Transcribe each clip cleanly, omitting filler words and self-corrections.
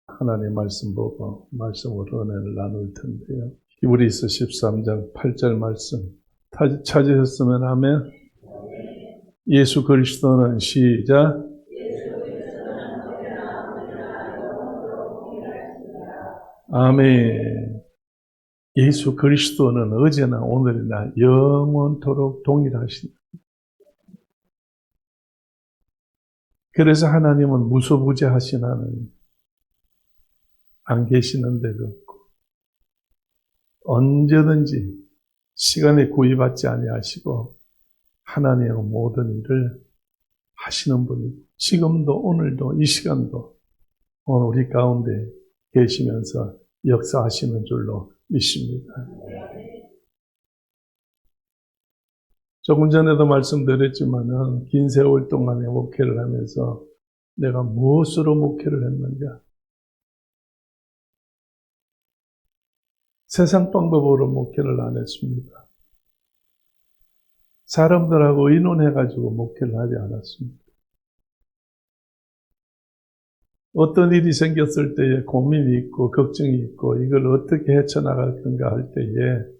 하나님 말씀 보고 말씀으로 은혜를 나눌 텐데요. 히브리서 13장 8절 말씀 찾으셨으면 하면 예수 그리스도는 시작 아멘. 예수 그리스도는 어제나 오늘이나 영원토록 동일하십니다. 그래서 하나님은 무소부재하신 하나님, 안 계시는 데도 없고 언제든지 시간에 구애받지 아니하시고 하나님의 모든 일을 하시는 분이고 지금도 오늘도 이 시간도 오늘 우리 가운데 계시면서 역사하시는 줄로 믿습니다. 조금 전에도 말씀드렸지만은 긴 세월 동안에 목회를 하면서 내가 무엇으로 목회를 했는가? 세상 방법으로 목회를 안 했습니다. 사람들하고 의논해가지고 목회를 하지 않았습니다. 어떤 일이 생겼을 때에 고민이 있고 걱정이 있고 이걸 어떻게 헤쳐나갈 건가 할 때에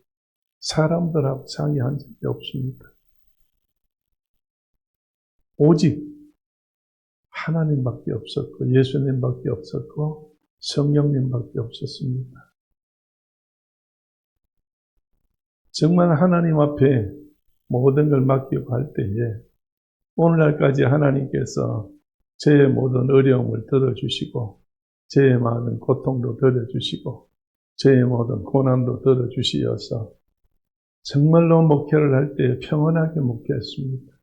사람들하고 상의한 적이 없습니다. 오직 하나님밖에 없었고 예수님밖에 없었고 성령님밖에 없었습니다. 정말 하나님 앞에 모든 걸 맡기고 할 때에 오늘날까지 하나님께서 제 모든 어려움을 들어주시고 제 많은 고통도 들어주시고 제 모든 고난도 들어주시어서 정말로 목회를 할 때 평안하게 목회했습니다.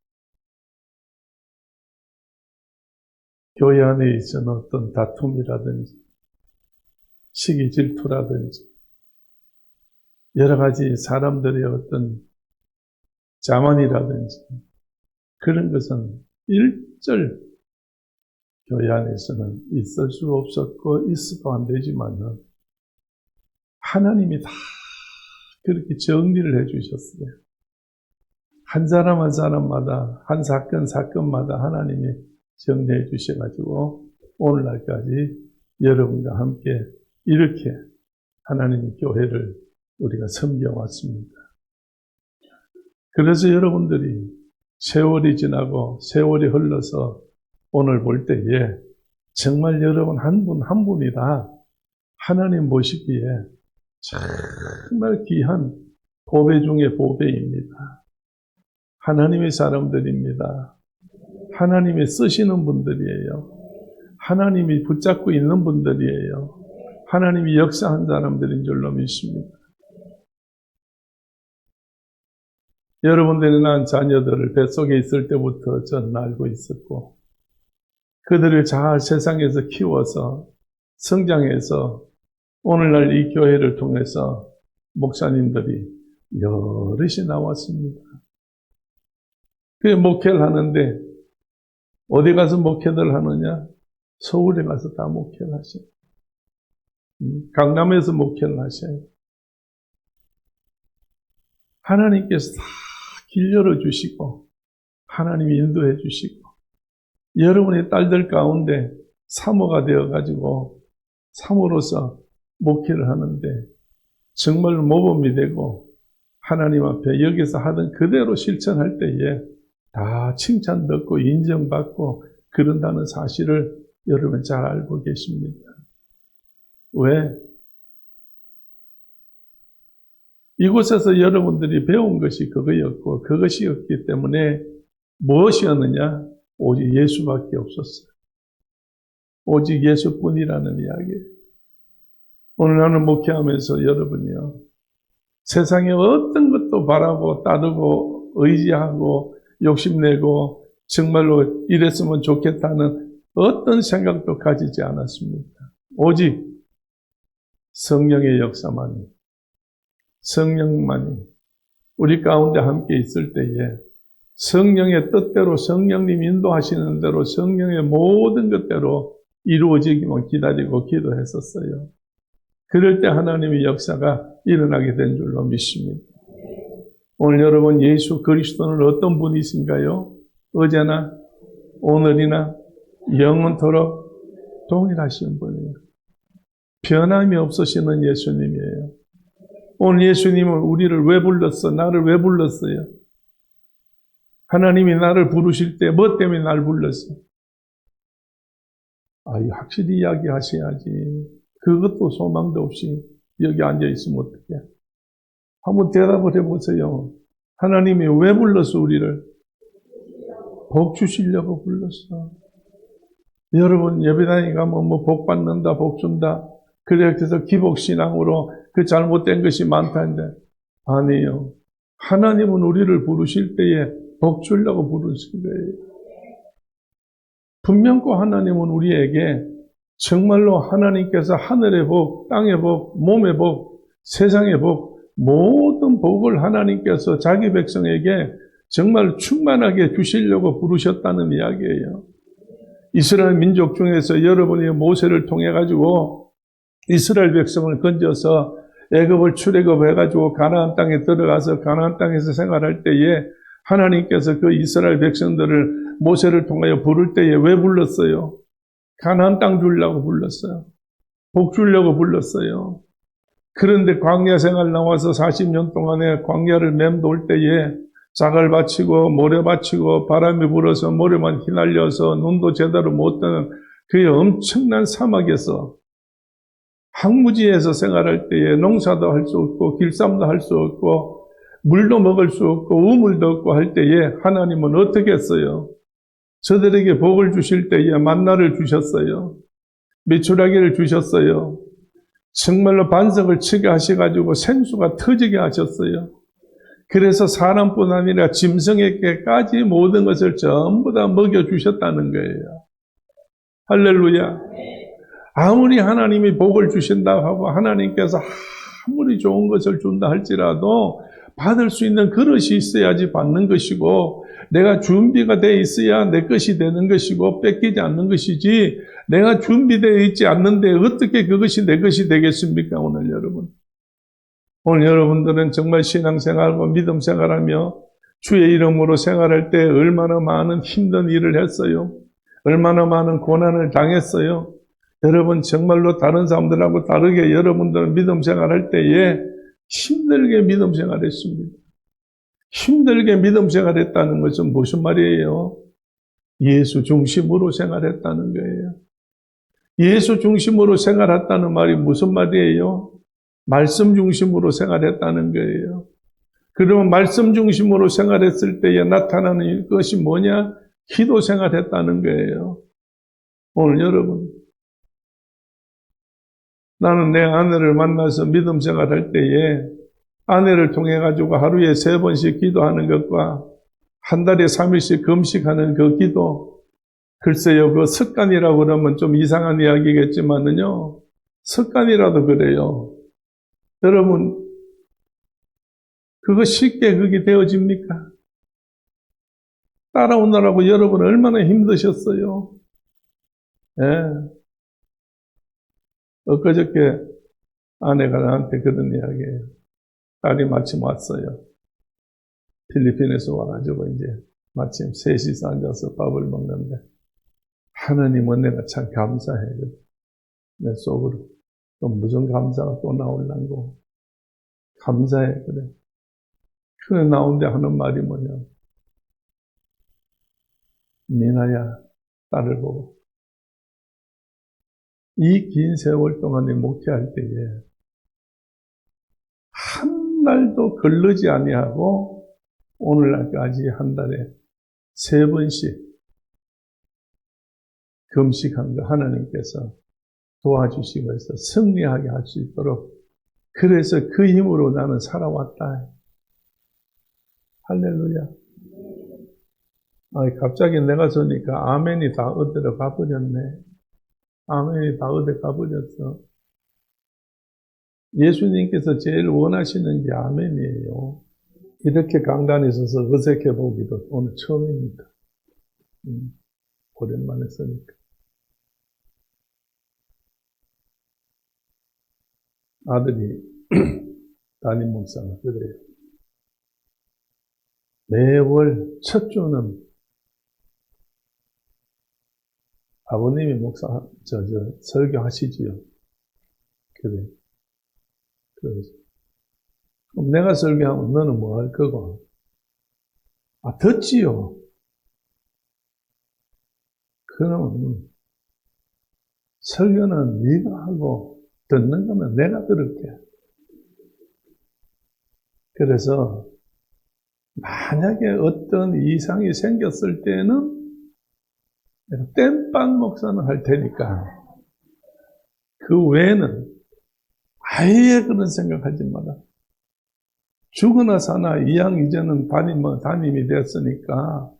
교회 안에 있는 어떤 다툼이라든지 시기 질투라든지 여러 가지 사람들의 어떤 자만이라든지 그런 것은 일절 교회 안에서는 있을 수 없었고 있어도 안 되지만은 하나님이 다 그렇게 정리를 해주셨어요. 한 사람 한 사람마다 한 사건마다 하나님이 정리해 주셔가지고 오늘날까지 여러분과 함께 이렇게 하나님의 교회를 우리가 섬겨왔습니다. 그래서 여러분들이 세월이 지나고 세월이 흘러서 오늘 볼 때에 정말 여러분 한 분 한 분이 다 하나님 모시기에 정말 귀한 보배 중의 보배입니다. 하나님의 사람들입니다. 하나님이 쓰시는 분들이에요. 하나님이 붙잡고 있는 분들이에요. 하나님이 역사한 사람들인 줄로 믿습니다. 여러분들이 낳은 자녀들을 뱃속에 있을 때부터 저는 알고 있었고 그들을 잘 세상에서 키워서 성장해서 오늘날 이 교회를 통해서 목사님들이 여럿이 나왔습니다. 그 목회를 하는데 어디 가서 목회를 하느냐? 서울에 가서 다 목회를 하셔요. 강남에서 목회를 하셔요. 하나님께서 다 길 열어주시고 하나님이 인도해 주시고 여러분의 딸들 가운데 사모가 되어가지고 사모로서 목회를 하는데 정말 모범이 되고 하나님 앞에 여기서 하던 그대로 실천할 때에 다 칭찬 듣고 인정받고 그런다는 사실을 여러분 잘 알고 계십니다. 왜? 이곳에서 여러분들이 배운 것이 그거였고 그것이었기 때문에 무엇이었느냐? 오직 예수밖에 없었어요. 오직 예수뿐이라는 이야기예요. 오늘 나는 목회하면서 여러분이요. 세상에 어떤 것도 바라고 따르고 의지하고 욕심내고 정말로 이랬으면 좋겠다는 어떤 생각도 가지지 않았습니다. 오직 성령의 역사만이 성령만이 우리 가운데 함께 있을 때에 성령의 뜻대로 성령님 인도하시는 대로 성령의 모든 것대로 이루어지기만 기다리고 기도했었어요. 그럴 때 하나님의 역사가 일어나게 된 줄로 믿습니다. 오늘 여러분 예수 그리스도는 어떤 분이신가요? 어제나 오늘이나 영원토록 동일하신 분이에요. 변함이 없으시는 예수님이에요. 오늘 예수님은 우리를 왜 불렀어? 나를 왜 불렀어요? 하나님이 나를 부르실 때 뭐 때문에 나를 불렀어? 확실히 이야기하셔야지. 그것도 소망도 없이 여기 앉아있으면 어떡해? 한번 대답을 해보세요. 하나님이 왜 불렀어, 우리를? 복 주시려고 불렀어. 여러분, 예배당에 가면 복 받는다, 복 준다. 그래서 기복신앙으로 그 잘못된 것이 많다는데, 아니에요. 하나님은 우리를 부르실 때에 복 주려고 부르신 거예요. 분명코 하나님은 우리에게 정말로 하나님께서 하늘의 복, 땅의 복, 몸의 복, 세상의 복, 모든 복을 하나님께서 자기 백성에게 정말 충만하게 주시려고 부르셨다는 이야기예요. 이스라엘 민족 중에서 여러분이 모세를 통해 가지고 이스라엘 백성을 건져서 애굽을 출애굽해 가지고 가나안 땅에 들어가서 가나안 땅에서 생활할 때에 하나님께서 그 이스라엘 백성들을 모세를 통하여 부를 때에 왜 불렀어요? 가나안 땅 주려고 불렀어요. 복 주려고 불렀어요. 그런데 광야 생활 나와서 40년 동안에 광야를 맴돌 때에 자갈 바치고 모래 바치고 바람이 불어서 모래만 휘날려서 눈도 제대로 못 뜨는 그 엄청난 사막에서 항무지에서 생활할 때에 농사도 할 수 없고 길쌈도 할 수 없고 물도 먹을 수 없고 우물도 없고 할 때에 하나님은 어떻게 했어요? 저들에게 복을 주실 때에 만나를 주셨어요. 메추라기를 주셨어요. 정말로 반석을 치게 하셔가지고 생수가 터지게 하셨어요. 그래서 사람뿐 아니라 짐승에게까지 모든 것을 전부 다 먹여주셨다는 거예요. 할렐루야. 아무리 하나님이 복을 주신다고 하고 하나님께서 아무리 좋은 것을 준다 할지라도 받을 수 있는 그릇이 있어야지 받는 것이고 내가 준비가 돼 있어야 내 것이 되는 것이고 뺏기지 않는 것이지 내가 준비되어 있지 않는데 어떻게 그것이 내 것이 되겠습니까? 오늘 여러분. 오늘 여러분들은 정말 신앙생활과 믿음 생활하며 주의 이름으로 생활할 때 얼마나 많은 힘든 일을 했어요. 얼마나 많은 고난을 당했어요. 여러분 정말로 다른 사람들하고 다르게 여러분들은 믿음 생활할 때에 힘들게 믿음 생활했습니다. 힘들게 믿음 생활했다는 것은 무슨 말이에요? 예수 중심으로 생활했다는 거예요. 예수 중심으로 생활했다는 말이 무슨 말이에요? 말씀 중심으로 생활했다는 거예요. 그러면 말씀 중심으로 생활했을 때에 나타나는 것이 뭐냐? 기도 생활했다는 거예요. 오늘 여러분, 나는 내 아내를 만나서 믿음 생활할 때에 아내를 통해 가지고 하루에 3번씩 기도하는 것과 한 달에 3일씩 금식하는 그 기도, 글쎄요, 그 습관이라고 그러면 좀 이상한 이야기겠지만은요, 습관이라도 그래요. 여러분, 그거 쉽게 그게 되어집니까? 따라오느라고 여러분 얼마나 힘드셨어요? 예. 엊그저께 아내가 나한테 그런 이야기예요. 딸이 마침 왔어요. 필리핀에서 와가지고 이제 마침 셋이서 앉아서 밥을 먹는데 하나님은 내가 참 감사해요. 내 속으로 또 무슨 감사가 또 나올란고 감사해 그래. 그래 나온데 하는 말이 뭐냐? 미나야 딸을 보고 이 긴 세월 동안에 목회할 때에 한 날도 걸르지 아니하고 오늘날까지 한 달에 3번씩 금식한 거 하나님께서 도와주시고 해서 승리하게 할 수 있도록 그래서 그 힘으로 나는 살아왔다. 할렐루야. 갑자기 내가 서니까 아멘이 다 어디로 가버렸네. 아멘이 다 어디 가버렸어. 예수님께서 제일 원하시는 게 아멘이에요. 이렇게 강단에 서서 어색해 보기도 오늘 처음입니다. 오랜만에 쓰니까. 아들이 담임 목사가 그래요. 매월 첫 주는 아버님이 설교하시지요. 그래. 그럼 내가 설교하면 너는 뭐 할 거고? 아, 듣지요. 그럼 설교는 네가 하고 듣는 거면 내가 들을게. 그래서 만약에 어떤 이상이 생겼을 때는 내가 땜빵 목사는 할 테니까 그 외에는 아예 그런 생각하지 마라. 죽으나 사나 이왕 이제는 담임이 됐으니까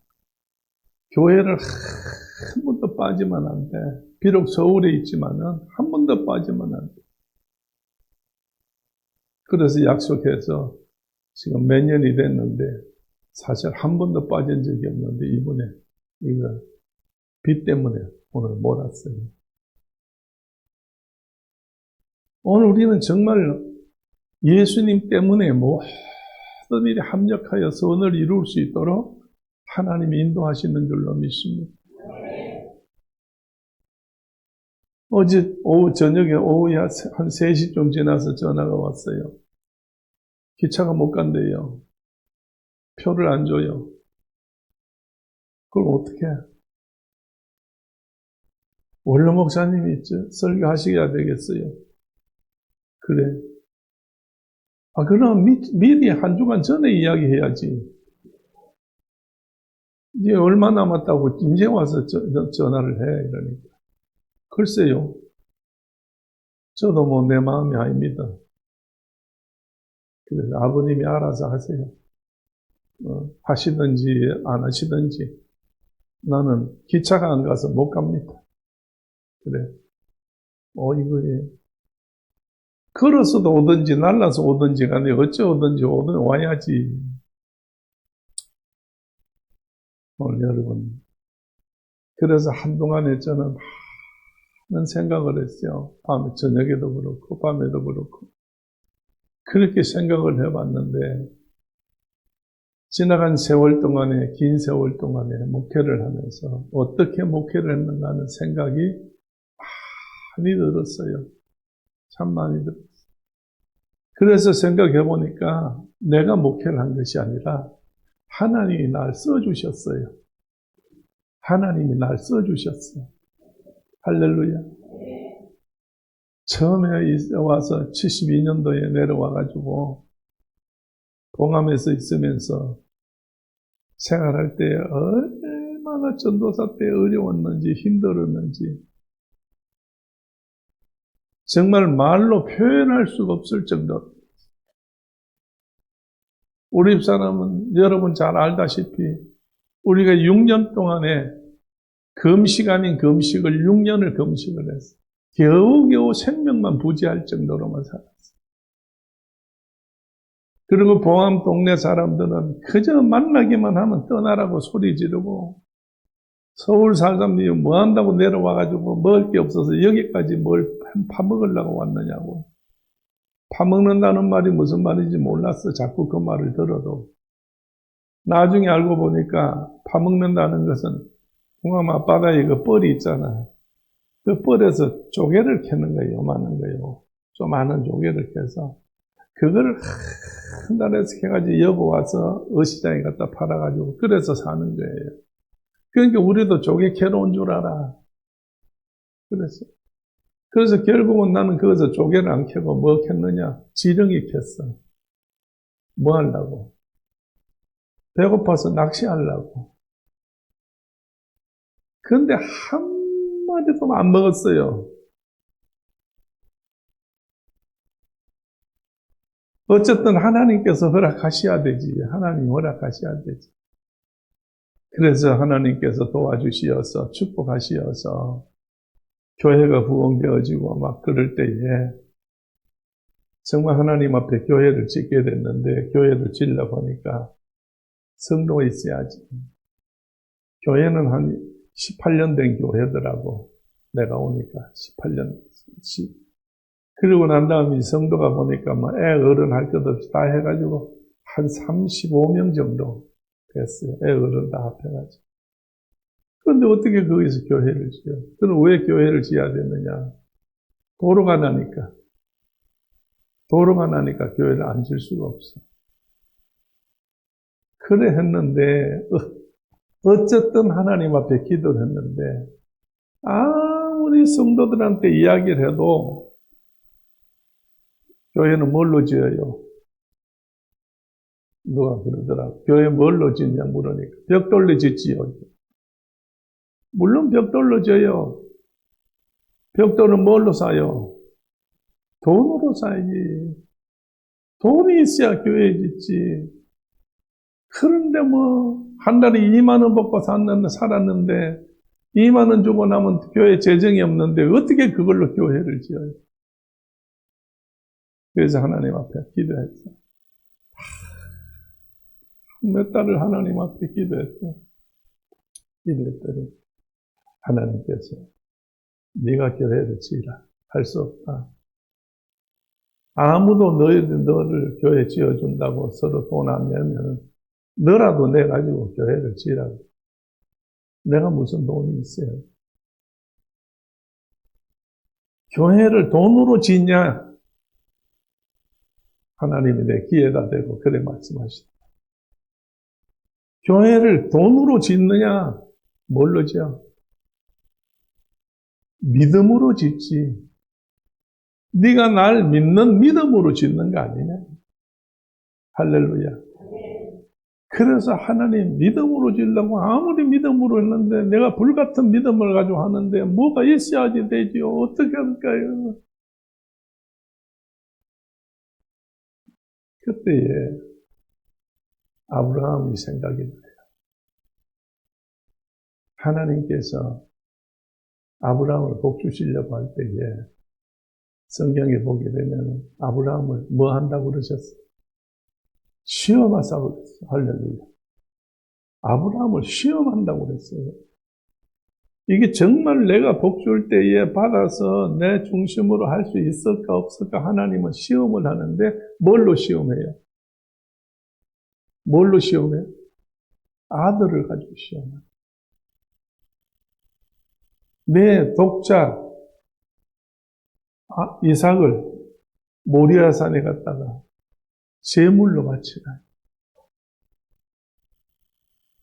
교회를 한 번도 빠지면 안 돼. 비록 서울에 있지만은 한 번도 빠지면 안 돼. 그래서 약속해서 지금 몇 년이 됐는데 사실 한 번도 빠진 적이 없는데 이번에 이거 빚 때문에 오늘 몰았어요. 오늘 우리는 정말 예수님 때문에 모든 일이 합력하여 선을 이룰 수 있도록 하나님이 인도하시는 줄로 믿습니다. 어제 저녁에 오후에 한 3시쯤 지나서 전화가 왔어요. 기차가 못 간대요. 표를 안 줘요. 그럼 어떻게 해? 원로 목사님이 있죠. 설교하셔야 되겠어요. 그래. 아, 그럼 미리 한 주간 전에 이야기해야지. 이제 얼마 남았다고 이제 와서 전화를 해. 이러니까. 글쎄요. 저도 뭐 내 마음이 아닙니다. 그래서 아버님이 알아서 하세요. 하시든지 안 하시든지 나는 기차가 안 가서 못 갑니다. 그래. 이거에 걸어서도 오든지 날라서 오든지 간에 어째 오든지 와야지. 오늘 여러분. 그래서 한동안에 저는 많은 생각을 했어요. 저녁에도 그렇고 밤에도 그렇고. 그렇게 생각을 해봤는데 지나간 세월 동안에 긴 세월 동안에 목회를 하면서 어떻게 목회를 했는가 하는 생각이 많이 들었어요. 참 많이 들었어요. 그래서 생각해 보니까 내가 목회를 한 것이 아니라 하나님이 날 써주셨어요. 하나님이 날 써주셨어요. 할렐루야. 처음에 와서 72년도에 내려와가지고 봉암에서 있으면서 생활할 때 얼마나 전도사 때 어려웠는지 힘들었는지 정말 말로 표현할 수가 없을 정도로 우리 집사람은 여러분 잘 알다시피 우리가 6년 동안에 금식 아닌 금식을 6년을 금식을 했어요. 겨우겨우 생명만 부지할 정도로만 살았어요. 그리고 봉암 동네 사람들은 그저 만나기만 하면 떠나라고 소리 지르고 서울 사람들이 뭐 한다고 내려와가지고 먹을 게 없어서 여기까지 뭘 파먹으려고 왔느냐고. 파먹는다는 말이 무슨 말인지 몰랐어. 자꾸 그 말을 들어도. 나중에 알고 보니까 파먹는다는 것은 봉암 앞바다에 그 뻘이 있잖아. 그 뻘에서 조개를 캐는 거예요. 요만한 거예요. 좀 많은 조개를 캐서 그거를 한 달에서 해가지고 여보 와서 어시장에 갖다 팔아가지고 그래서 사는 거예요. 그러니까 우리도 조개 캐러 온 줄 알아. 그래서 결국은 나는 거기서 조개를 안 캐고 뭐 캤느냐? 지렁이 캤어. 뭐 하려고? 배고파서 낚시하려고. 그런데 한마디도 안 먹었어요. 어쨌든 하나님께서 허락하셔야 되지. 하나님 허락하셔야 되지. 그래서 하나님께서 도와주시어서 축복하시어서 교회가 부흥되어지고 막 그럴 때에 정말 하나님 앞에 교회를 짓게 됐는데 교회를 짓려고 하니까 성도가 있어야지. 교회는 한 18년 된 교회더라고. 내가 오니까 18년. 그리고 난 다음에 성도가 보니까 뭐 애 어른 할 것 없이 다 해가지고 한 35명 정도 됐어요. 애 어른 다 합해가지고. 그런데 어떻게 거기서 교회를 지어요? 그럼 왜 교회를 지어야 되느냐? 도로가 나니까. 도로가 나니까 교회를 앉을 수가 없어. 그래 했는데 어쨌든 하나님 앞에 기도를 했는데 아무리 성도들한테 이야기를 해도 교회는 뭘로 지어요? 누가 그러더라. 교회 뭘로 짓냐 물으니까 벽돌로 짓지요. 물론 벽돌로 지어요. 벽돌은 뭘로 사요? 돈으로 사야지. 돈이 있어야 교회 짓지. 그런데 한 달에 2만 원 받고 살았는데 2만 원 주고 나면 교회 재정이 없는데 어떻게 그걸로 교회를 지어요? 그래서 하나님 앞에 기도했어. 몇 달을 하나님 앞에 기도했어요. 기도했더니 하나님께서 네가 교회를 지으라. 할 수 없다. 아무도 너를 교회 지어준다고 서로 돈 안 내면 너라도 내가지고 교회를 지으라고. 내가 무슨 돈이 있어요. 교회를 돈으로 짓냐? 하나님이 내 귀에다 대고 그래 말씀하시다. 교회를 돈으로 짓느냐? 뭘로 지어? 믿음으로 짓지. 네가 날 믿는 믿음으로 짓는 거 아니냐? 할렐루야. 그래서 하나님 믿음으로 지으려고 아무리 믿음으로 했는데 내가 불같은 믿음을 가지고 하는데 뭐가 있어야지 되지요. 어떻게 할까요? 그때에 아브라함이 생각이 나요. 하나님께서 아브라함을 복 주시려고 할 때에 성경에 보게 되면 아브라함을 뭐 한다고 그러셨어요? 시험하사고 그랬어요. 할렐루야. 아브라함을 시험한다고 그랬어요. 이게 정말 내가 복 줄 때에 받아서 내 중심으로 할 수 있을까 없을까 하나님은 시험을 하는데 뭘로 시험해요? 뭘로 시험해요? 아들을 가지고 시험해요. 내 독자 이삭을 모리아산에 갔다가 제물로 바치라.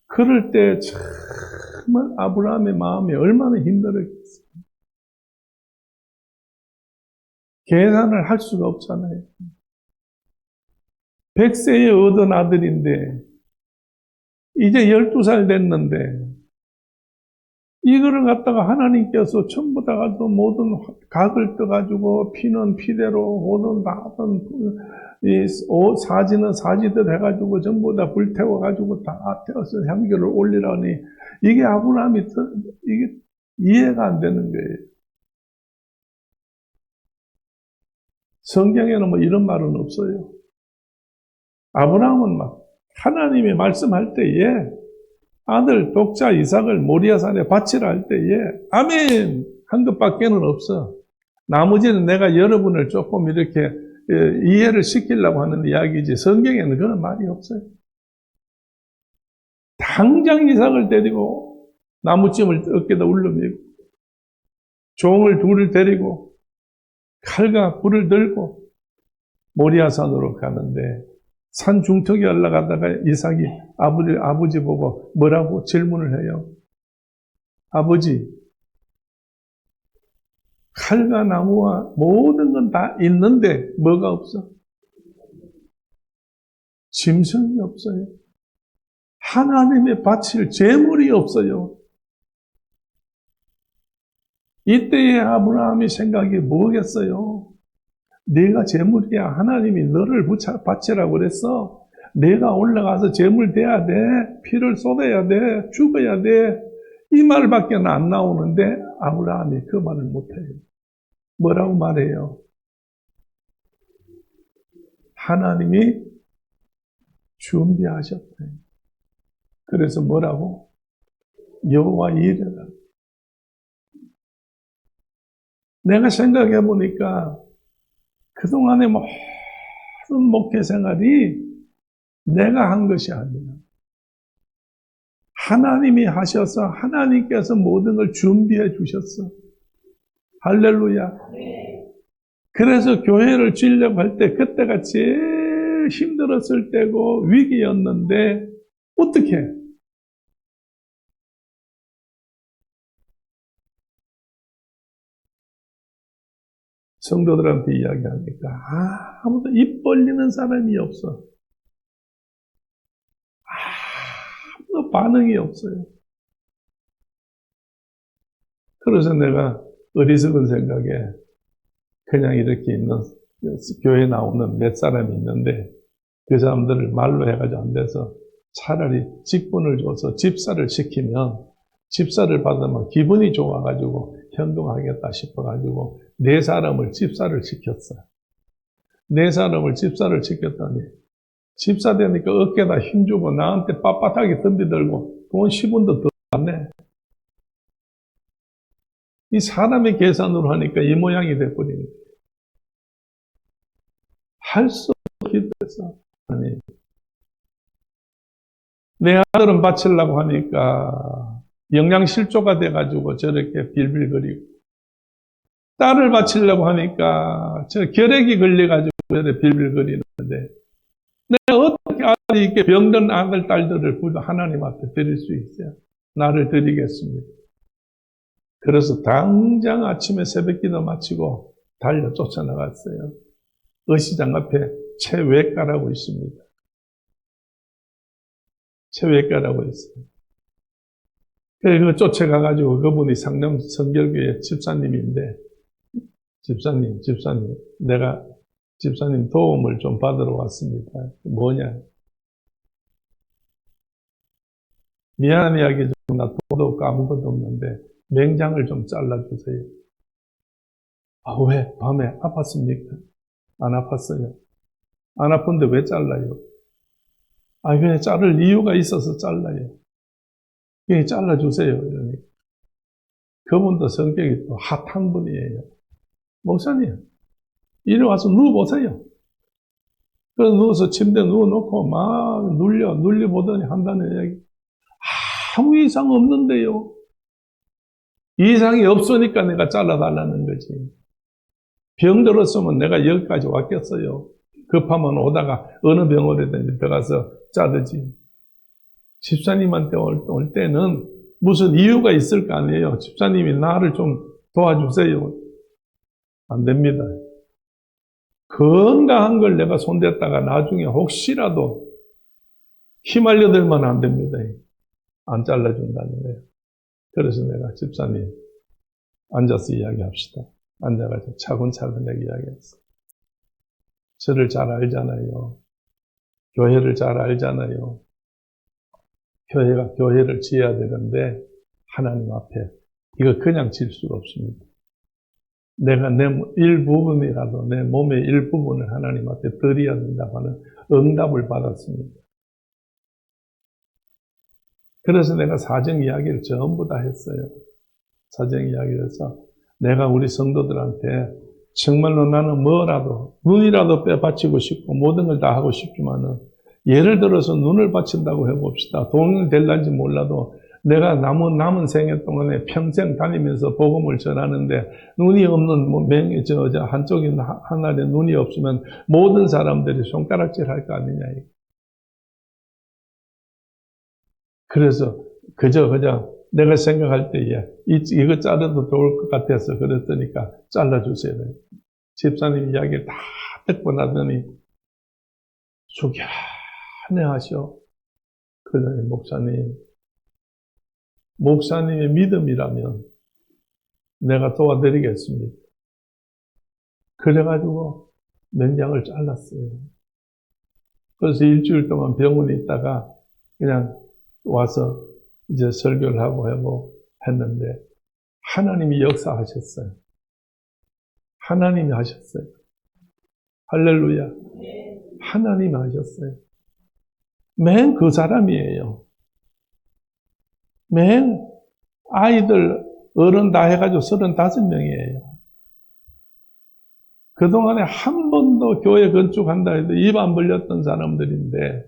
그럴 때 정말 아브라함의 마음이 얼마나 힘들었겠어요. 계산을 할 수가 없잖아요. 100세에 얻은 아들인데 이제 12살 됐는데 이거를 갖다가 하나님께서 전부 다 가지고 모든 각을 떠가지고 피는 피대로 옷은 다 이 사지는 사지대로 해가지고 전부 다 불태워가지고 다 태워서 향기를 올리라니 이게 아브라함이 이게 이해가 안 되는 거예요. 성경에는 뭐 이런 말은 없어요. 아브라함은 막 하나님이 말씀할 때에 아들 독자 이삭을 모리아산에 바치라 할 때에 아멘 한 것밖에는 없어. 나머지는 내가 여러분을 조금 이렇게 이해를 시키려고 하는 이야기지 성경에는 그런 말이 없어요. 당장 이삭을 데리고 나무찜을 어깨에다 울러매고 종을 둘을 데리고 칼과 불을 들고 모리아산으로 가는데 산 중턱에 올라가다가 이삭이 아버지 보고 뭐라고 질문을 해요? 아버지, 칼과 나무와 모든 건 다 있는데 뭐가 없어? 짐승이 없어요. 하나님의 바칠 제물이 없어요. 이때에 아브라함이 생각이 뭐겠어요? 내가 제물이야. 하나님이 너를 바치라고 그랬어. 내가 올라가서 제물 돼야 돼. 피를 쏟아야 돼. 죽어야 돼. 이 말밖에 안 나오는데 아브라함이 그 말을 못해요. 뭐라고 말해요? 하나님이 준비하셨대. 그래서 뭐라고? 여호와 이르라. 내가 생각해 보니까 그동안의 모든 목회 생활이 내가 한 것이 아니라 하나님이 하셔서 하나님께서 모든 걸 준비해 주셨어. 할렐루야. 그래서 교회를 지으려고 할 때 그때가 제일 힘들었을 때고 위기였는데 어떻게 해? 성도들한테 이야기하니까 아무도 입 벌리는 사람이 없어. 아무도 반응이 없어요. 그래서 내가 어리석은 생각에 그냥 이렇게 있는 교회 나오는 몇 사람이 있는데 그 사람들을 말로 해가지고 안 돼서 차라리 직분을 줘서 집사를 시키면 집사를 받으면 기분이 좋아가지고 현동하겠다 싶어가지고 네 사람을 집사를 시켰어요. 네 사람을 집사를 시켰더니 집사 되니까 어깨에다 힘주고 나한테 빳빳하게 덤비들고 돈 10원도 더 안 내. 이 사람의 계산으로 하니까 이 모양이 돼버리는 거예요. 할 수 없게 돼서 아니 내 아들은 바치려고 하니까 영양실조가 돼가지고 저렇게 빌빌거리고 딸을 바치려고 하니까 저 결핵이 걸려가지고 저렇게 빌빌거리는데 내가 어떻게 아들이 이렇게 병든 아들, 딸들을 하나님 앞에 드릴 수 있어요? 나를 드리겠습니다. 그래서 당장 아침에 새벽기도 마치고 달려 쫓아나갔어요. 의시장 앞에 최외과라고 있습니다. 최외과라고 있어요. 그래서 쫓아가가지고 그분이 상남 성결교회 집사님인데 집사님, 내가 집사님 도움을 좀 받으러 왔습니다. 뭐냐? 미안한 이야기죠. 나 돈도 없고 아무것도 없는데 맹장을 좀 잘라주세요. 왜? 밤에 아팠습니까? 안 아팠어요. 안 아픈데 왜 잘라요? 그냥 자를 이유가 있어서 잘라요. 그냥 잘라주세요. 이러니까. 그분도 성격이 또 핫한 분이에요. 목사님, 이리 와서 누워보세요. 그래서 누워서 침대에 누워놓고 막 눌려보더니 한다는 이야기. 아무 이상 없는데요. 이상이 없으니까 내가 잘라달라는 거지. 병 들었으면 내가 여기까지 왔겠어요. 급하면 오다가 어느 병원에든지 들어가서 자르지. 집사님한테 올 때는 무슨 이유가 있을 거 아니에요. 집사님이 나를 좀 도와주세요. 안 됩니다. 건강한 걸 내가 손댔다가 나중에 혹시라도 휘말려들면 안 됩니다. 안 잘라준다는 거예요. 그래서 내가 집사님 앉아서 이야기합시다. 앉아가지고 차근차근 이야기했어요. 저를 잘 알잖아요. 교회를 잘 알잖아요. 교회를 지어야 되는데 하나님 앞에 이거 그냥 질 수가 없습니다. 내가 내 일부분이라도 내 몸의 일부분을 하나님 앞에 드려야 된다고 하는 응답을 받았습니다. 그래서 내가 사정 이야기를 전부 다 했어요. 사정 이야기를 해서 내가 우리 성도들한테 정말로 나는 뭐라도 눈이라도 빼바치고 싶고 모든 걸 다 하고 싶지만은 예를 들어서 눈을 바친다고 해봅시다. 돈은 될런지 몰라도 내가 남은 생애 동안에 평생 다니면서 복음을 전하는데 눈이 없는 한쪽에 하나에 눈이 없으면 모든 사람들이 손가락질 할 거 아니냐. 그래서 그저 내가 생각할 때에 이거 자르도 좋을 것 같아서 그랬더니까 잘라주세요. 집사님 이야기를 다 듣고 나더니 숙연해 하셔. 그러더니 목사님의 믿음이라면 내가 도와드리겠습니다. 그래가지고 맹장을 잘랐어요. 그래서 일주일 동안 병원에 있다가 그냥 와서 이제 설교를 하고 했는데 하나님이 역사하셨어요. 하나님이 하셨어요. 할렐루야. 하나님이 하셨어요. 맨 그 사람이에요. 맨 아이들 어른 다 해가지고 35명이에요. 그동안에 한 번도 교회 건축한다 해도 입 안 벌렸던 사람들인데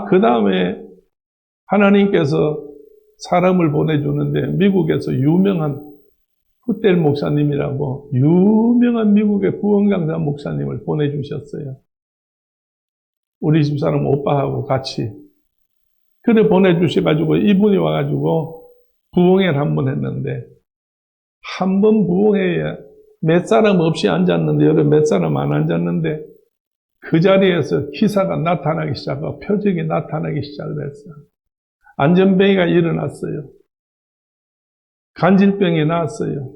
그 다음에 하나님께서 사람을 보내주는데 미국에서 유명한 후델 목사님이라고 유명한 미국의 구원강사 목사님을 보내주셨어요. 우리 집사람 오빠하고 같이. 그래 보내주셔가지고 이분이 와가지고 부흥회를 한 번 했는데, 한 번 부흥회에 몇 사람 없이 앉았는데, 여러 몇 사람 안 앉았는데, 그 자리에서 기사가 나타나기 시작하고 표적이 나타나기 시작을 했어요. 안전병이가 일어났어요. 간질병이 나왔어요.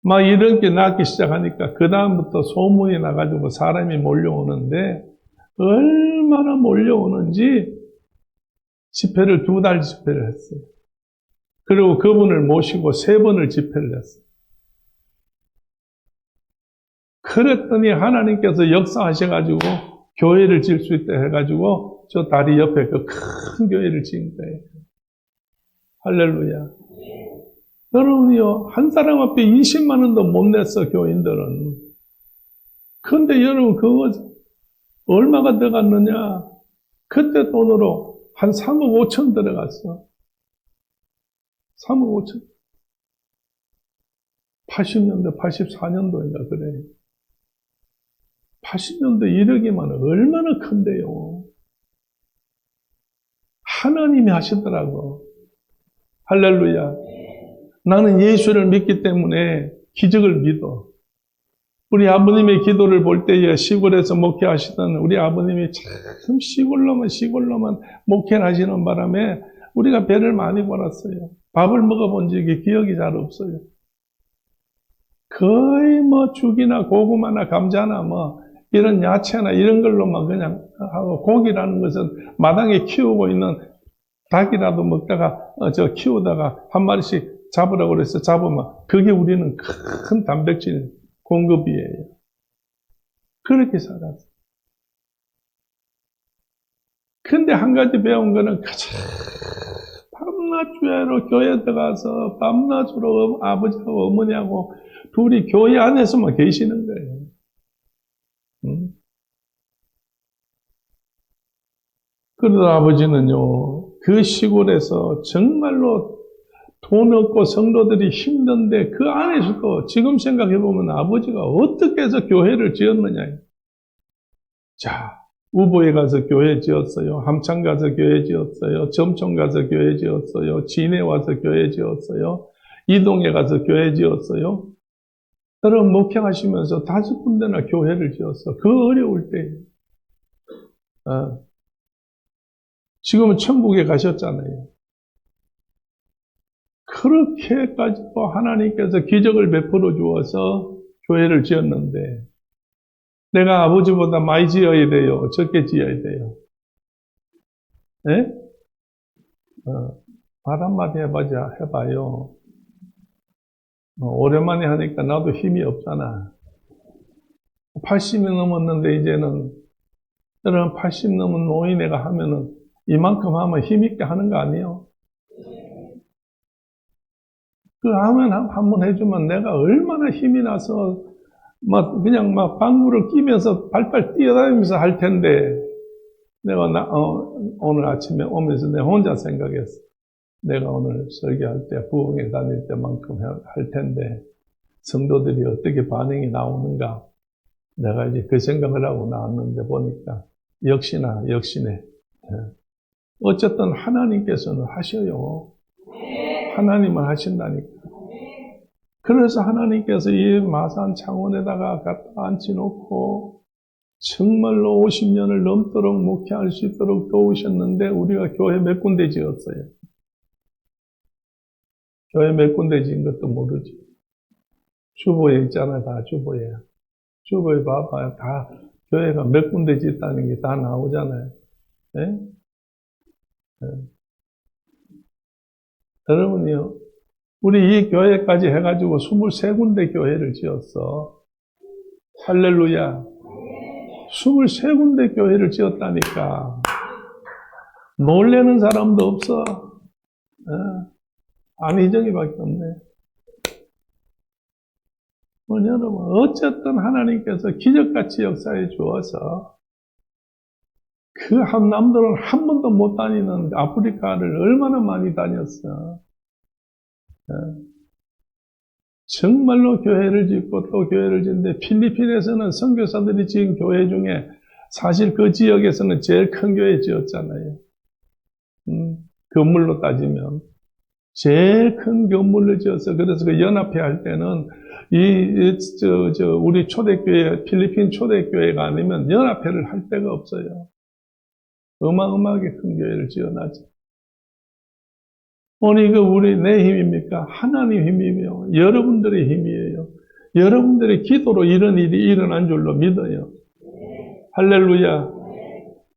막 이런 게 나기 시작하니까 그 다음부터 소문이 나가지고 사람이 몰려오는데, 얼마나 몰려오는지 집회를 2달 집회를 했어요. 그리고 그분을 모시고 3번을 집회를 했어요. 그랬더니 하나님께서 역사하셔가지고 교회를 질 수 있다 해가지고 저 다리 옆에 그 큰 교회를 지은 거예요. 할렐루야. 여러분이요, 한 사람 앞에 20만 원도 못 냈어, 교인들은. 근데 여러분, 그거 얼마가 들어갔느냐? 그때 돈으로 한 3억 5천 들어갔어. 3억 5천. 80년대, 84년도인가 그래. 80년대 1억이면 얼마나 큰데요. 하나님이 하시더라고. 할렐루야. 나는 예수를 믿기 때문에 기적을 믿어. 우리 아버님의 기도를 볼 때에 시골에서 목회하시던 우리 아버님이 참 시골로만 목회를 하시는 바람에 우리가 배를 많이 벌었어요. 밥을 먹어본 적이 기억이 잘 없어요. 거의 뭐 죽이나 고구마나 감자나 뭐 이런 야채나 이런 걸로만 그냥 하고, 고기라는 것은 마당에 키우고 있는 닭이라도 먹다가 키우다가 한 마리씩 잡으라고 그래서 잡으면 그게 우리는 큰 단백질 공급이에요. 그렇게 살았어요. 근데 한 가지 배운 거는 밤낮 주야로 교회 들어가서 밤낮으로 아버지하고 어머니하고 둘이 교회 안에서만 계시는 거예요. 그러다 아버지는요, 그 시골에서 정말로 돈 없고 성도들이 힘든데 그 안에서도 지금 생각해보면 아버지가 어떻게 해서 교회를 지었느냐. 자, 우보에 가서 교회 지었어요. 함창 가서 교회 지었어요. 점촌 가서 교회 지었어요. 진해 와서 교회 지었어요. 이동에 가서 교회 지었어요. 여러분 목회하시면서 5군데나 교회를 지었어. 그 어려울 때. 지금은 천국에 가셨잖아요. 그렇게까지도 하나님께서 기적을 베풀어 주어서 교회를 지었는데, 내가 아버지보다 많이 지어야 돼요? 적게 지어야 돼요? 예? 말 한마디 해봐요. 오랜만에 하니까 나도 힘이 없잖아. 80이 넘었는데 이제는, 여러분 80 넘은 노인네가 하면은 이만큼 하면 힘있게 하는 거 아니에요? 그 하면 한번 해주면 내가 얼마나 힘이 나서 그냥 방구를 끼면서 발발 뛰어다니면서 할 텐데, 내가 오늘 아침에 오면서 내가 혼자 생각했어. 내가 오늘 설교할 때, 부흥회 다닐 때만큼 할 텐데, 성도들이 어떻게 반응이 나오는가. 내가 이제 그 생각을 하고 나왔는데 보니까, 역시네. 어쨌든 하나님께서는 하셔요. 하나님은 하신다니까. 그래서 하나님께서 이 마산 창원에다가 갖다 앉혀놓고 정말로 50년을 넘도록 목회할 수 있도록 도우셨는데, 우리가 교회 몇 군데 지었어요. 교회 몇 군데 지은 것도 모르지. 주보에 있잖아요. 다 주보에. 주보에 봐봐요. 다 교회가 몇 군데 짓다는 게 다 나오잖아요. 네? 네. 여러분이요, 우리 이 교회까지 해가지고 23군데 교회를 지었어. 할렐루야. 23군데 교회를 지었다니까. 놀래는 사람도 없어. 안희정이밖에 없네. 여러분, 어쨌든 하나님께서 기적같이 역사해 주어서 그 남들은 한 번도 못 다니는 아프리카를 얼마나 많이 다녔어. 정말로 교회를 짓고 또 교회를 짓는데 필리핀에서는 선교사들이 지은 교회 중에 사실 그 지역에서는 제일 큰 교회 지었잖아요. 건물로 따지면. 제일 큰 건물을 지어서 그래서 그 연합회 할 때는 우리 초대교회, 필리핀 초대교회가 아니면 연합회를 할 데가 없어요. 어마어마하게 큰 교회를 지어놨죠. 오늘 이거 내 힘입니까? 하나님 힘이며 여러분들의 힘이에요. 여러분들의 기도로 이런 일이 일어난 줄로 믿어요. 할렐루야.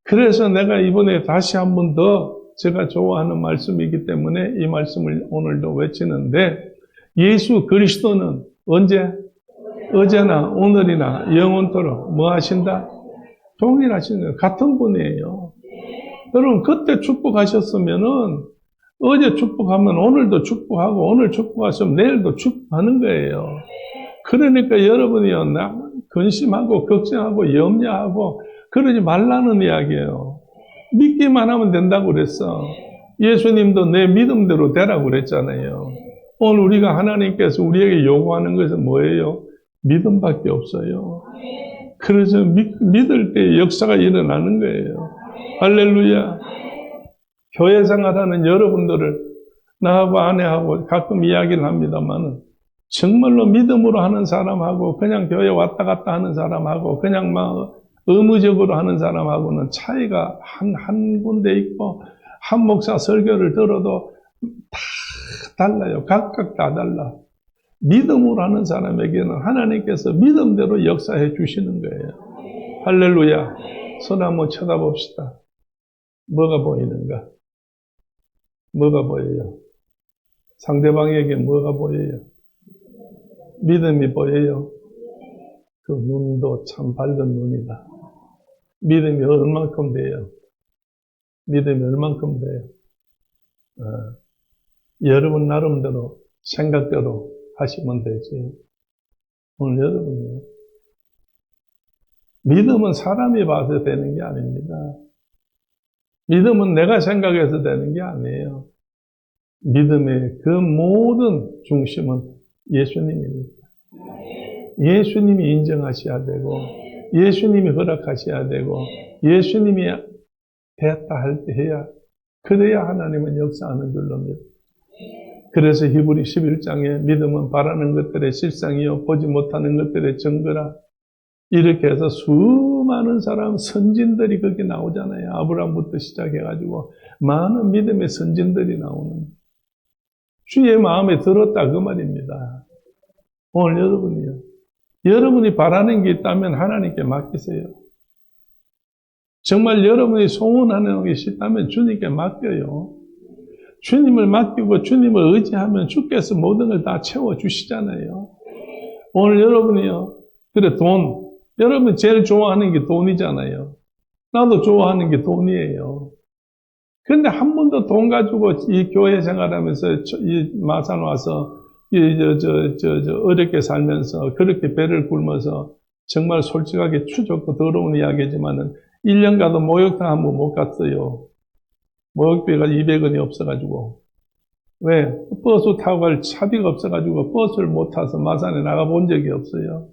그래서 내가 이번에 다시 한 번 더 제가 좋아하는 말씀이기 때문에 이 말씀을 오늘도 외치는데 예수 그리스도는 언제? 어제나 오늘이나 영원토록 뭐 하신다? 동일하신 거예요. 같은 분이에요. 여러분 그때 축복하셨으면은 어제 축복하면 오늘도 축복하고 오늘 축복하시면 내일도 축복하는 거예요. 그러니까 여러분이요, 근심하고 걱정하고 염려하고 그러지 말라는 이야기예요. 믿기만 하면 된다고 그랬어. 예수님도 내 믿음대로 되라고 그랬잖아요. 오늘 우리가 하나님께서 우리에게 요구하는 것은 뭐예요? 믿음밖에 없어요. 그래서 믿을 때 역사가 일어나는 거예요. 할렐루야. 교회 생활하는 여러분들을 나하고 아내하고 가끔 이야기를 합니다만 정말로 믿음으로 하는 사람하고 그냥 교회 왔다 갔다 하는 사람하고 그냥 막 의무적으로 하는 사람하고는 차이가 한 군데 있고 한 목사 설교를 들어도 다 달라요. 각각 다 달라. 믿음으로 하는 사람에게는 하나님께서 믿음대로 역사해 주시는 거예요. 할렐루야. 손 한번 쳐다봅시다. 뭐가 보이는가? 뭐가 보여요? 상대방에게 뭐가 보여요? 믿음이 보여요. 그 눈도 참 밝은 눈이다. 믿음이 얼만큼 돼요? 믿음이 얼만큼 돼요? 여러분 나름대로 생각대로 하시면 되지. 오늘 여러분요. 믿음은 사람이 봐서 되는 게 아닙니다. 믿음은 내가 생각해서 되는 게 아니에요. 믿음의 그 모든 중심은 예수님입니다. 예수님이 인정하셔야 되고 예수님이 허락하셔야 되고 예수님이 됐다 할 때 해야 그래야 하나님은 역사하는 줄로 믿어요. 그래서 히브리 11장에 믿음은 바라는 것들의 실상이요 보지 못하는 것들의 증거라 이렇게 해서 수많은 사람 선진들이 거기 나오잖아요. 아브라함부터 시작해가지고 많은 믿음의 선진들이 나오는 주의 마음에 들었다 그 말입니다. 오늘 여러분이요. 여러분이 바라는 게 있다면 하나님께 맡기세요. 정말 여러분이 소원하는 것이 있다면 주님께 맡겨요. 주님을 맡기고 주님을 의지하면 주께서 모든 걸 다 채워주시잖아요. 오늘 여러분이요. 그래 돈. 여러분이 제일 좋아하는 게 돈이잖아요. 나도 좋아하는 게 돈이에요. 그런데 한 번도 돈 가지고 이 교회 생활하면서 이 마산 와서 어렵게 살면서 그렇게 배를 굶어서 정말 솔직하게 추적고 더러운 이야기지만은 1년 가도 목욕탕 한 번 못 갔어요. 목욕비가 200원이 없어가지고. 왜? 버스 타고 갈 차비가 없어가지고 버스를 못 타서 마산에 나가본 적이 없어요.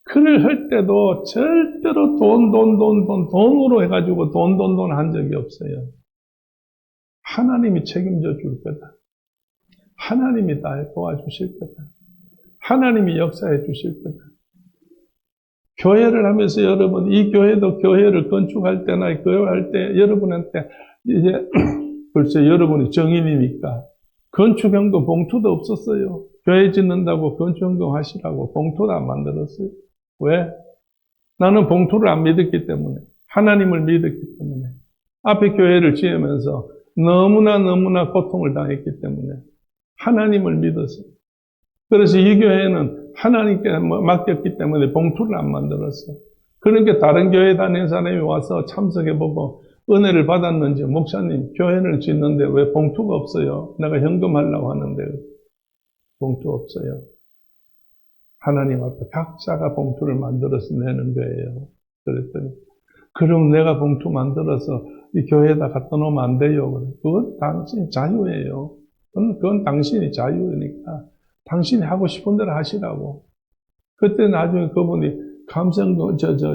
그를 할 때도 절대로 돈으로 해가지고 돈 한 적이 없어요. 하나님이 책임져 줄 거다. 하나님이 다 도와주실 거다. 하나님이 역사해 주실 거다. 교회를 하면서 여러분, 이 교회도 교회를 건축할 때나 교회할 때 여러분한테 이제 글쎄 여러분이 정인이니까 건축현금 봉투도 없었어요. 교회 짓는다고 건축현금 하시라고 봉투도 안 만들었어요. 왜? 나는 봉투를 안 믿었기 때문에 하나님을 믿었기 때문에 앞에 교회를 지으면서 너무나 고통을 당했기 때문에 하나님을 믿었어요. 그래서 이 교회는 하나님께 맡겼기 때문에 봉투를 안 만들었어요. 그러니까 다른 교회 다니는 사람이 와서 참석해보고 은혜를 받았는지 목사님 교회를 짓는데 왜 봉투가 없어요? 내가 현금하려고 하는데 봉투 없어요. 하나님 앞에 각자가 봉투를 만들어서 내는 거예요. 그랬더니 그럼 내가 봉투 만들어서 이 교회에다 갖다 놓으면 안 돼요. 그건 당신 자유예요. 그건 당신이 자유니까 당신이 하고 싶은 대로 하시라고. 그때 나중에 그분이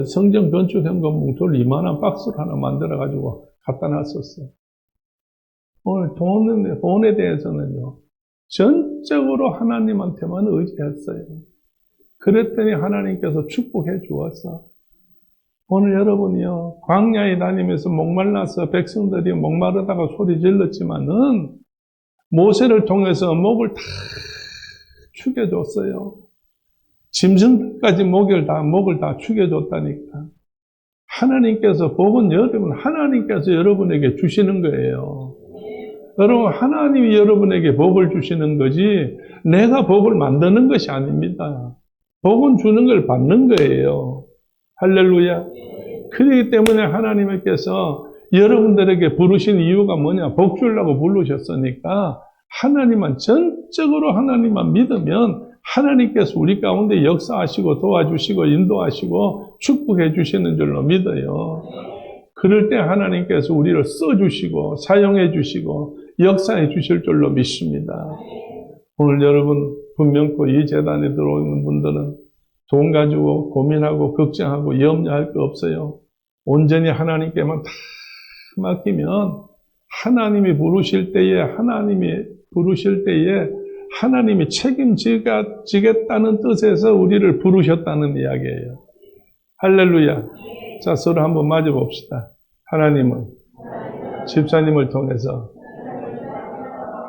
성전 건축 현금 봉투를 이만한 박스를 하나 만들어가지고 갖다 놨었어요. 오늘 돈에 대해서는요, 전적으로 하나님한테만 의지했어요. 그랬더니 하나님께서 축복해 주었어. 오늘 여러분이요, 광야에 다니면서 목말라서 백성들이 목마르다가 소리 질렀지만은 모세를 통해서 목을 다 축여줬어요. 짐승까지 목을 다 축여줬다니까. 하나님께서 복은 하나님께서 여러분에게 주시는 거예요. 여러분, 하나님이 여러분에게 복을 주시는 거지 내가 복을 만드는 것이 아닙니다. 복은 주는 걸 받는 거예요. 할렐루야. 그렇기 때문에 하나님께서 여러분들에게 부르신 이유가 뭐냐? 복 주려고 부르셨으니까 하나님만 전적으로 하나님만 믿으면 하나님께서 우리 가운데 역사하시고 도와주시고 인도하시고 축복해 주시는 줄로 믿어요. 그럴 때 하나님께서 우리를 써주시고 사용해 주시고 역사해 주실 줄로 믿습니다. 오늘 여러분 분명코 이 재단에 들어오는 분들은 돈 가지고 고민하고 걱정하고 염려할 거 없어요. 온전히 하나님께만 다 맡기면 하나님이 부르실 때에 하나님이 책임지겠다는 뜻에서 우리를 부르셨다는 이야기예요. 할렐루야. 자, 서로 한번 맞아봅시다. 하나님은 집사님을 통해서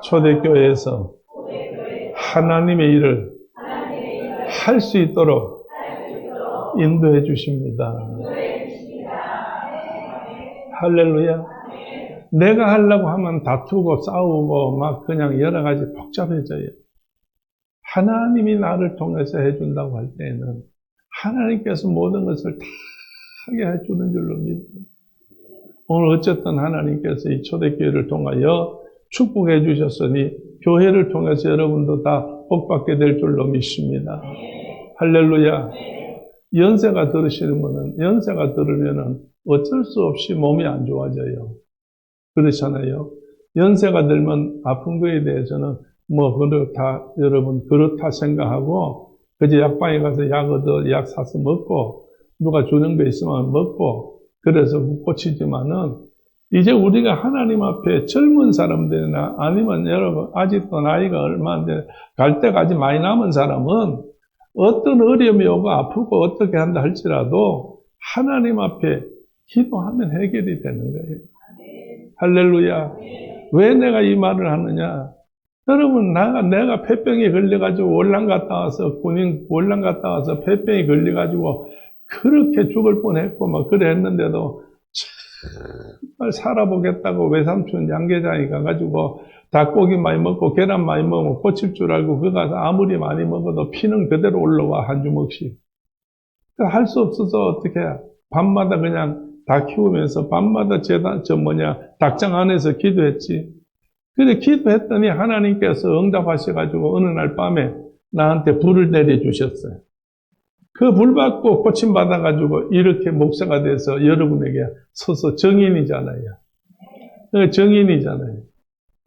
초대교회에서 하나님의 일을 할 수 있도록 인도해 주십니다. 할렐루야. 내가 하려고 하면 다투고 싸우고 막 그냥 여러 가지 복잡해져요. 하나님이 나를 통해서 해준다고 할 때에는 하나님께서 모든 것을 다 하게 해주는 줄로 믿어요. 오늘 어쨌든 하나님께서 이 초대교회를 통하여 축복해 주셨으니 교회를 통해서 여러분도 다 복받게 될 줄로 믿습니다. 할렐루야. 연세가 들으면은 어쩔 수 없이 몸이 안 좋아져요. 그렇잖아요. 연세가 들면 아픈 거에 대해서는 여러분 그렇다 생각하고 그저 약방에 가서 약 사서 먹고 누가 주는 거 있으면 먹고 그래서 고치지만은 이제 우리가 하나님 앞에 젊은 사람들이나 아니면 여러분 아직도 나이가 얼마 안 돼 갈 때가 아직 많이 남은 사람은 어떤 어려움이 오고 아프고 어떻게 한다 할지라도 하나님 앞에 기도하면 해결이 되는 거예요. 할렐루야. 왜 내가 이 말을 하느냐? 여러분, 내가 폐병에 걸려가지고 월남 갔다 와서 폐병에 걸려가지고 그렇게 죽을 뻔했고 막 그래 했는데도 정말 살아보겠다고 외삼촌 양계장에 가가지고 닭고기 많이 먹고 계란 많이 먹으면 고칠 줄 알고 그 가서 아무리 많이 먹어도 피는 그대로 올라와 한 주먹씩. 할 수 없어서 어떻게 밤마다 그냥 닭 키우면서 밤마다 닭장 안에서 기도했지. 그래 기도했더니 하나님께서 응답하셔가지고 어느 날 밤에 나한테 불을 내려주셨어요. 그 불 받고 고침 받아가지고 이렇게 목사가 돼서 여러분에게 서서 정인이잖아요. 정인이잖아요.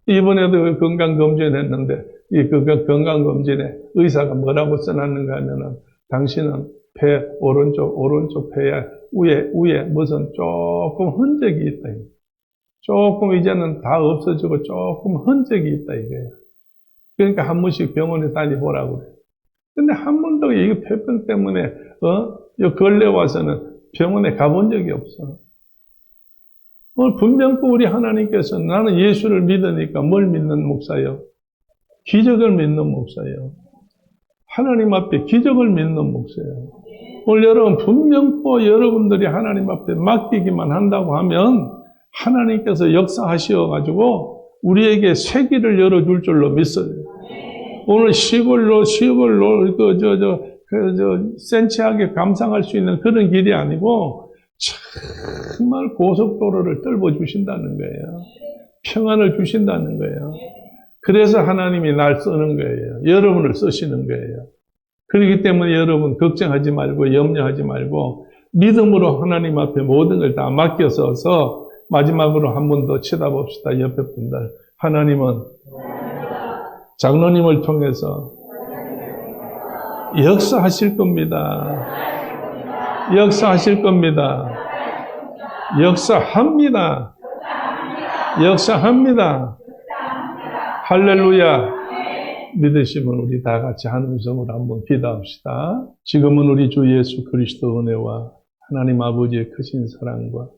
이번에도 건강검진 했는데 이 건강검진에 의사가 뭐라고 써놨는가 하면은 당신은 폐 오른쪽 폐에 위에 무슨 조금 흔적이 있다. 조금 이제는 다 없어지고 조금 흔적이 있다 이거예요. 그러니까 한 번씩 병원에 다니보라고 그래요. 근데 한 번도 이 폐병 때문에 요 근래 와서는 병원에 가본 적이 없어. 오늘 분명히 우리 하나님께서 나는 예수를 믿으니까 뭘 믿는 목사예요? 기적을 믿는 목사예요. 하나님 앞에 기적을 믿는 목사예요. 오늘 여러분 분명히 여러분들이 하나님 앞에 맡기기만 한다고 하면 하나님께서 역사하셔가지고 우리에게 새 길을 열어줄 줄로 믿어요. 오늘 시골로 센치하게 감상할 수 있는 그런 길이 아니고 정말 고속도로를 뚫어 주신다는 거예요. 평안을 주신다는 거예요. 그래서 하나님이 날 쓰는 거예요. 여러분을 쓰시는 거예요. 그렇기 때문에 여러분 걱정하지 말고 염려하지 말고 믿음으로 하나님 앞에 모든 걸 다 맡겨서서 마지막으로 한 번 더 쳐다봅시다. 옆에 분들. 하나님은 장로님을 통해서 역사하실 겁니다. 역사하실 겁니다. 역사합니다. 역사합니다. 할렐루야. 믿으시면 우리 다 같이 한 음성으로 한번 기도합시다. 지금은 우리 주 예수 그리스도 은혜와 하나님 아버지의 크신 사랑과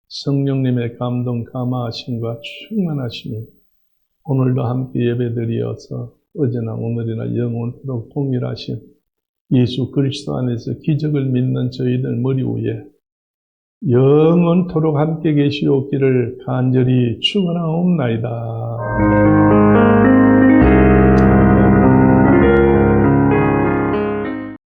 성령님의 감동 감화하심과 충만하심이 오늘도 함께 예배드리어서 어제나 오늘이나 영원토록 동일하신 예수 그리스도 안에서 기적을 믿는 저희들 머리 위에 영원토록 함께 계시옵기를 간절히 축원하옵나이다.